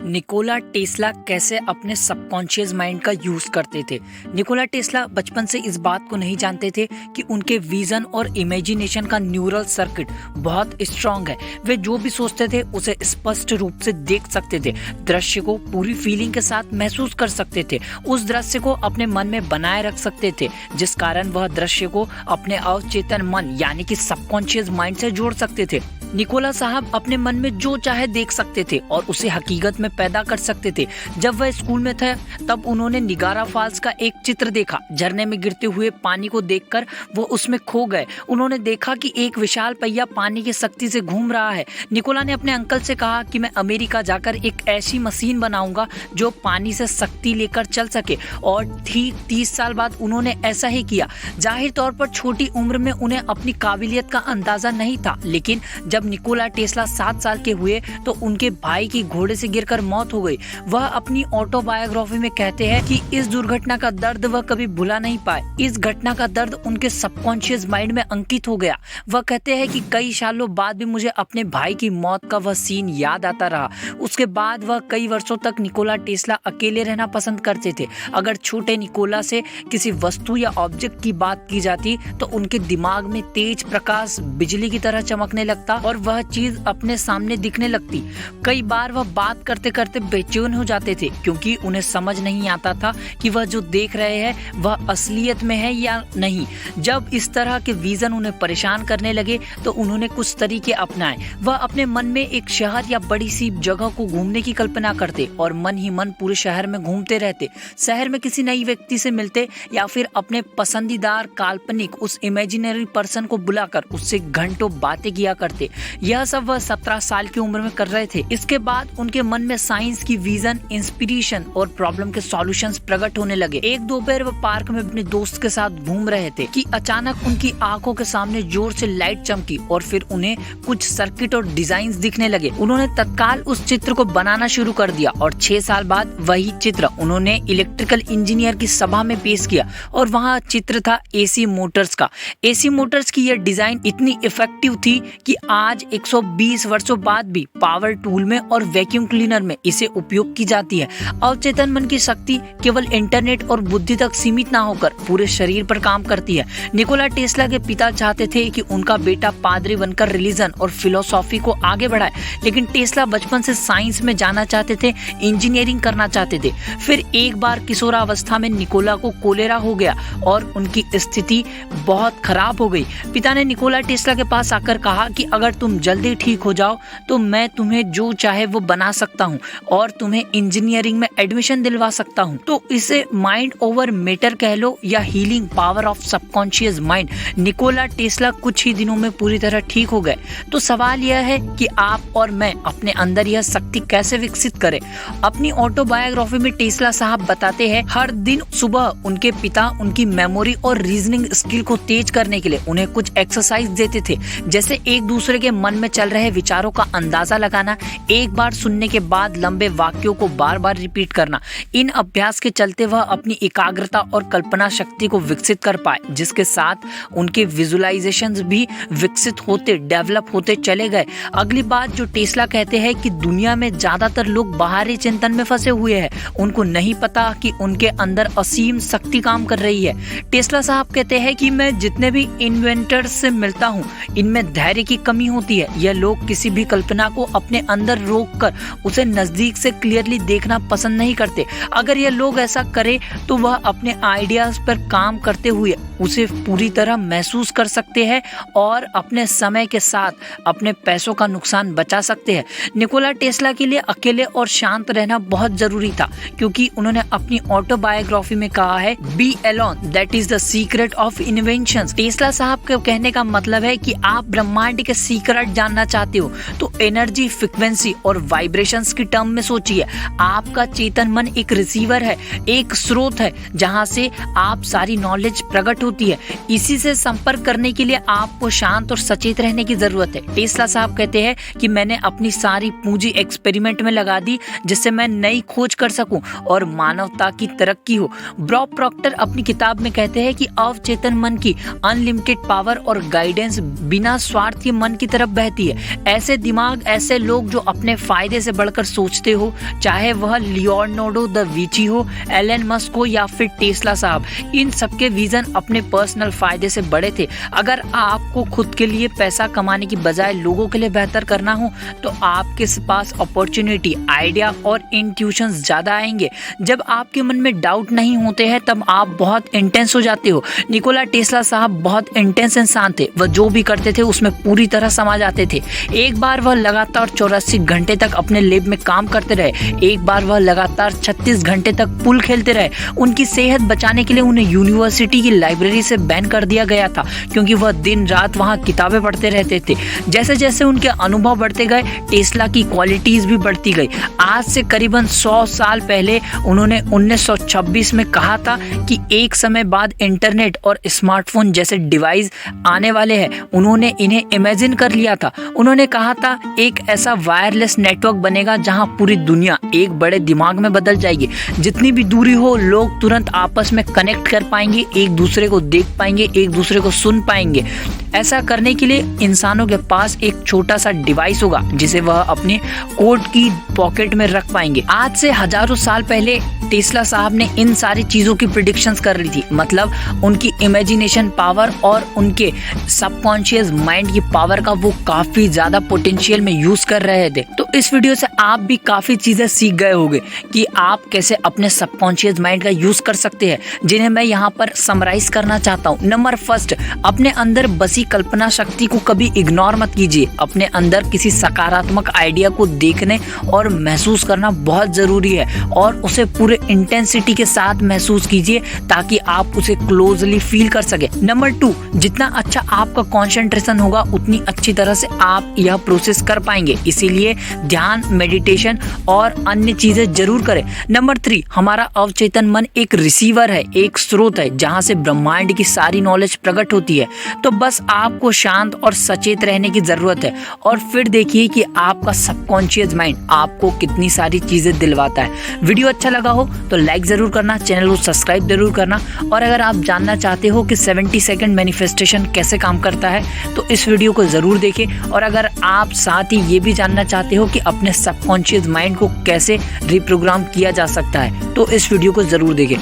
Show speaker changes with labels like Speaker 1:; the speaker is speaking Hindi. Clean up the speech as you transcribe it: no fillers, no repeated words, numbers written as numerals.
Speaker 1: निकोला टेस्ला कैसे अपने सबकॉन्शियस माइंड का यूज करते थे। निकोला टेस्ला बचपन से इस बात को नहीं जानते थे कि उनके विजन और इमेजिनेशन का न्यूरल सर्किट बहुत स्ट्रांग है। वे जो भी सोचते थे उसे स्पष्ट रूप से देख सकते थे, दृश्य को पूरी फीलिंग के साथ महसूस कर सकते थे, उस दृश्य को अपने मन में बनाए रख सकते थे, जिस कारण वह दृश्य को अपने अवचेतन मन यानी कि सबकॉन्शियस माइंड से जोड़ सकते थे। निकोला साहब अपने मन में जो चाहे देख सकते थे और उसे हकीकत में पैदा कर सकते थे। जब वह स्कूल में थे तब उन्होंने निगारा फॉल्स का एक चित्र देखा। झरने में गिरते हुए पानी को देखकर वो उसमें खो गए। उन्होंने देखा कि एक विशाल पहिया पानी की शक्ति से घूम रहा है। निकोला ने अपने अंकल से कहा कि मैं अमेरिका जाकर एक ऐसी मशीन बनाऊंगा जो पानी से शक्ति लेकर चल सके, और ठीक 30 साल बाद उन्होंने ऐसा ही किया। जाहिर तौर पर छोटी उम्र में उन्हें अपनी काबिलियत का अंदाजा नहीं था, लेकिन जब निकोला टेस्ला 7 साल के हुए तो उनके भाई की घोड़े से गिरकर मौत हो गई। वह अपनी ऑटोबायोग्राफी में कहते हैं कि इस दुर्घटना का दर्द वह कभी भुला नहीं पाए। इस घटना का दर्द उनके सबकॉन्शियस माइंड में अंकित हो गया। वह कहते हैं कि कई सालों बाद भी मुझे अपने भाई की मौत का वह सीन याद आता रहा। उसके बाद वह कई वर्षों तक निकोला टेस्ला अकेले रहना पसंद करते थे। अगर छोटे निकोला से किसी वस्तु या ऑब्जेक्ट की बात की जाती तो उनके दिमाग में तेज प्रकाश बिजली की तरह चमकने लगता और वह चीज अपने सामने दिखने लगती। कई बार वह बात करते करते बेचैन हो जाते थे, क्योंकि उन्हें समझ नहीं आता था कि वह जो देख रहे हैं वह असलियत में है या नहीं। जब इस तरह के विजन उन्हें परेशान करने लगे तो उन्होंने कुछ तरीके अपनाए। वह अपने मन में एक शहर या बड़ी सी जगह को घूमने की कल्पना करते और मन ही मन पूरे शहर में घूमते रहते। शहर में किसी नई व्यक्ति से मिलते या फिर अपने पसंदीदार काल्पनिक उस इमेजिनरी पर्सन को बुलाकर उससे घंटों बातें किया करते। यह सब वह 17 साल की उम्र में कर रहे थे। इसके बाद उनके मन में साइंस की विजन, इंस्पिरेशन और प्रॉब्लम के सॉल्यूशंस प्रकट होने लगे। एक दोपहर वह पार्क में अपने दोस्त के साथ घूम रहे थे कि अचानक उनकी आंखों के सामने जोर से लाइट चमकी और फिर उन्हें कुछ सर्किट और डिजाइन दिखने लगे। उन्होंने तत्काल उस चित्र को बनाना शुरू कर दिया और 6 साल बाद वही चित्र उन्होंने इलेक्ट्रिकल इंजीनियर की सभा में पेश किया और वहाँ चित्र था एसी मोटर्स का। एसी मोटर्स की यह डिजाइन इतनी इफेक्टिव थी कि आज 120 वर्षों बाद भी पावर टूल में और वैक्यूम क्लीनर में इसे उपयोग की जाती है। अवचेतन मन की शक्ति केवल इंटरनेट और बुद्धि तक सीमित ना होकर पूरे शरीर पर काम करती है। निकोला टेस्ला के पिता चाहते थे कि उनका बेटा पादरी बनकर रिलीजन और फिलोसॉफी को आगे बढ़ाए, लेकिन टेस्ला बचपन से साइंस में जाना चाहते थे, इंजीनियरिंग करना चाहते थे। फिर एक बार किशोरावस्था में निकोला को कोलेरा हो गया और उनकी स्थिति बहुत खराब हो गई। पिता ने निकोला टेस्ला के पास आकर कहा कि अगर तुम जल्दी ठीक हो जाओ तो मैं तुम्हें जो चाहे वो बना सकता हूँ और तुम्हें इंजीनियरिंग में एडमिशन दिलवा सकता हूँ। तो इसे माइंड ओवर मैटर कह लो या healing power of subconscious mind. Nikola Tesla कुछ ही दिनों में पूरी तरह ठीक हो गए। तो सवाल यह है कि आप और मैं अपने अंदर यह शक्ति कैसे विकसित करें। अपनी ऑटोबायोग्राफी में टेस्ला साहब बताते हैं हर दिन सुबह उनके पिता उनकी मेमोरी और रीजनिंग स्किल को तेज करने के लिए उन्हें कुछ एक्सरसाइज देते थे, जैसे एक दूसरे के मन में चल रहे विचारों का अंदाजा लगाना, एक बार सुनने के बाद लंबे वाक्यों को बार बार रिपीट करना। इन अभ्यास के चलते वह अपनी एकाग्रता और कल्पना शक्ति को विकसित कर पाए, जिसके साथ उनके विजुअलाइजेशंस भी विकसित होते डेवलप होते चले गए। अगली बात जो टेस्ला कहते हैं कि दुनिया में ज्यादातर लोग बाहरी चिंतन में फंसे हुए हैं, उनको नहीं पता कि उनके अंदर असीम शक्ति काम कर रही है। टेस्ला साहब कहते हैं कि मैं जितने भी इन्वेंटर्स से मिलता हूँ इनमें धैर्य की कमी होती है। यह लोग किसी भी कल्पना को अपने अंदर रोककर उसे नजदीक से क्लियरली देखना पसंद नहीं करते। अगर यह लोग ऐसा करें तो वह अपने आइडियाज पर काम करते हुए उसे पूरी तरह महसूस कर सकते हैं और अपने समय के साथ अपने पैसों का नुकसान बचा सकते हैं। निकोला टेस्ला के लिए अकेले और शांत रहना बहुत जरूरी था, क्योंकि उन्होंने अपनी ऑटोबायोग्राफी में कहा है be alone that is the secret of inventions. Tesla साहब के कहने का मतलब है कि आप ब्रह्मांड के सीक्रेट जानना चाहते हो तो एनर्जी, फ्रीक्वेंसी और वाइब्रेशंस की टर्म में सोचिए। आपका चेतन मन एक रिसीवर है, एक स्रोत है जहां से आप सारी नॉलेज प्रकट प्रकट होती है। इसी से संपर्क करने के लिए आपको शांत और सचेत रहने की जरूरत है। टेस्ला साहब कहते हैं कि मैंने अपनी सारी पूंजी एक्सपेरिमेंट में लगा दी जिससे मैं नई खोज कर सकूं और मानवता की तरक्की हो। बॉब प्रॉक्टर अपनी किताब में कहते हैं कि अवचेतन मन की अनलिमिटेड पावर और गाइडेंस बिना स्वार्थ के मन की तरफ बहती है। ऐसे दिमाग, ऐसे लोग जो अपने फायदे से बढ़कर सोचते हो, चाहे वह लियोनार्डो दा विंची हो, एलन मस्क हो या फिर टेस्ला साहब, इन सबके विजन अपने पर्सनल फायदे से बड़े थे। अगर आपको खुद के लिए पैसा कमाने की बजाय लोगों के लिए बेहतर करना हो तो आपके पास अपॉर्चुनिटी, आइडिया और इंट्यूशंस ज्यादा आएंगे। जब आपके मन में डाउट नहीं होते हैं तब आप बहुत इंटेंस हो जाते हो। निकोला टेस्ला साहब बहुत इंटेंस इंसान थे। वह जो भी करते थे उसमें पूरी तरह समा जाते थे। एक बार वह लगातार 84 घंटे तक अपने लैब में काम करते रहे। एक बार वह लगातार 36 घंटे तक पूल खेलते रहे। उनकी सेहत बचाने के लिए उन्हें यूनिवर्सिटी की लाइब्रेरी से बैन कर दिया गया था क्योंकि वह दिन रात वहां किताबें पढ़ते रहते थे। जैसे जैसे उनके अनुभव बढ़ते गए, टेस्ला की क्वालिटीज भी बढ़ती गई। आज से करीबन 100 साल पहले उन्होंने 1926 में कहा था कि एक समय बाद इंटरनेट और स्मार्टफोन जैसे डिवाइस आने वाले हैं। उन्होंने इन्हें इमेजिन कर लिया था। उन्होंने कहा था एक ऐसा वायरलेस नेटवर्क बनेगा जहां पूरी दुनिया एक बड़े दिमाग में बदल जाएगी। जितनी भी दूरी हो, लोग तुरंत आपस में कनेक्ट कर पाएंगे, एक दूसरे को देख पाएंगे, एक दूसरे को सुन पाएंगे। ऐसा करने के लिए इंसानों के पास एक छोटा सा डिवाइस होगा जिसे वह अपने कोट की पॉकेट में रख पाएंगे। आज से हजारों साल पहले टेस्ला साहब ने इन सारी चीजों की प्रेडिक्शंस कर ली थी। मतलब उनकी इमेजिनेशन पावर और उनके सबकॉन्शियस माइंड की पावर का वो काफी ज्यादा पोटेंशियल में यूज कर रहे थे। तो इस वीडियो से आप भी काफी चीजें सीख गए होंगे कि आप कैसे अपने सबकॉन्शियस माइंड का यूज कर सकते हैं, जिन्हें मैं यहाँ पर समराइज करना चाहता हूँ। नंबर फर्स्ट, अपने अंदर बसी कल्पना शक्ति को कभी इग्नोर मत कीजिए। अपने अंदर किसी सकारात्मक आइडिया को देखने और महसूस करना बहुत जरूरी है और उसे पूरे इंटेंसिटी के साथ महसूस कीजिए ताकि आप उसे क्लोजली फील कर सके। नंबर 2, जितना अच्छा आपका कंसंट्रेशन होगा उतनी अच्छी तरह से आप यह प्रोसेस कर पाएंगे। इसीलिए ध्यान, मेडिटेशन और अन्य चीजें जरूर करें। नंबर 3, हमारा अवचेतन मन एक रिसीवर है, एक स्रोत है जहां से ब्रह्मांड की सारी नॉलेज प्रकट होती है। तो बस आपको शांत और सचेत रहने की जरूरत है और फिर देखिए कि आपका सबकॉन्शियस माइंड आपको कितनी सारी चीजें दिलवाता है। वीडियो अच्छा लगा हो तो लाइक जरूर करना, चैनल को सब्सक्राइब जरूर करना और अगर आप जानना चाहते हो कि 70 सेकंड मैनिफेस्टेशन कैसे काम करता है तो इस वीडियो को जरूर देखें। और अगर आप साथ ही ये भी जानना चाहते हो कि अपने सबकॉन्शियस माइंड को कैसे रिप्रोग्राम किया जा सकता है तो इस वीडियो को जरूर देखें।